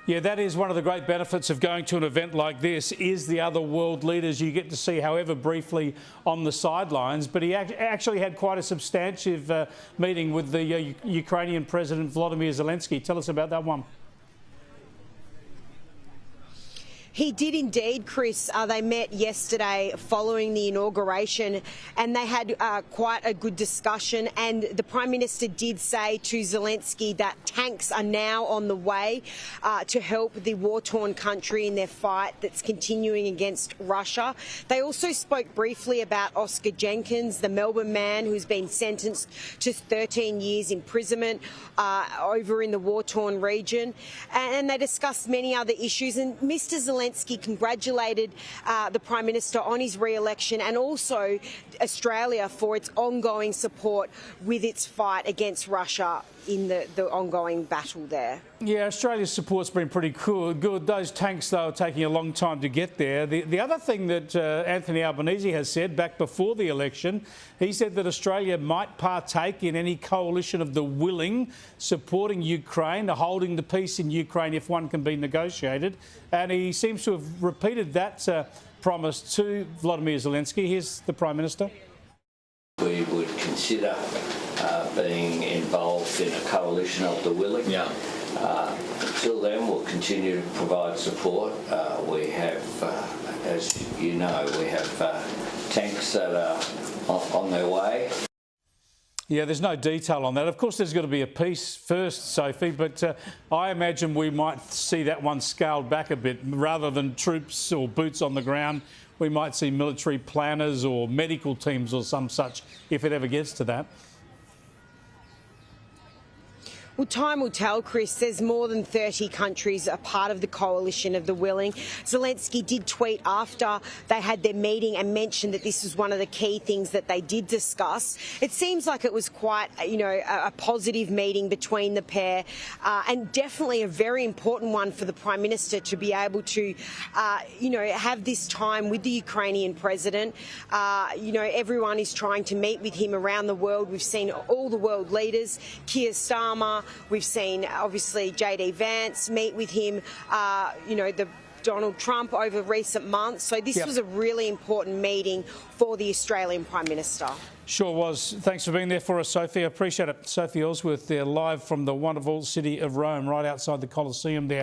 Yeah, that is one of the great benefits of going to an event like this, is the other world leaders you get to see, however briefly, on the sidelines. But he actually had quite a substantive meeting with the Ukrainian President Volodymyr Zelensky. Tell us about that one. He did indeed, Chris. They met yesterday following the inauguration, and they had quite a good discussion. And the Prime Minister did say to Zelensky that tanks are now on the way to help the war-torn country in their fight that's continuing against Russia. They also spoke briefly about Oscar Jenkins, the Melbourne man who's been sentenced to 13 years imprisonment over in the war-torn region. And they discussed many other issues. And Mr. Zelensky congratulated the Prime Minister on his re-election, and also Australia for its ongoing support with its fight against Russia in the ongoing battle there. Yeah, Australia's support's been pretty good. Those tanks, though, are taking a long time to get there. The other thing that Anthony Albanese has said back before the election, he said that Australia might partake in any coalition of the willing, supporting Ukraine, holding the peace in Ukraine if one can be negotiated. And he seems to have repeated that promise to Volodymyr Zelensky. Here's the Prime Minister. We would consider being involved in a coalition of the willing. Yeah. Until then, we'll continue to provide support. We have, as you know, we have tanks that are on their way. Yeah, there's no detail on that. Of course, there's got to be a peace first, Sophie, but I imagine we might see that one scaled back a bit. Rather than troops or boots on the ground, we might see military planners or medical teams or some such, if it ever gets to that. Well, time will tell, Chris. There's more than 30 countries a part of the coalition of the willing. Zelensky did tweet after they had their meeting and mentioned that this was one of the key things that they did discuss. It seems like it was quite, a positive meeting between the pair, and definitely a very important one for the Prime Minister to be able to, have this time with the Ukrainian president. Everyone is trying to meet with him around the world. We've seen all the world leaders, Keir Starmer. We've seen, obviously, JD Vance meet with him, the Donald Trump over recent months. So this was a really important meeting for the Australian Prime Minister. Sure was. Thanks for being there for us, Sophie. I appreciate it. Sophie Elsworth there, live from the wonderful city of Rome, right outside the Colosseum there.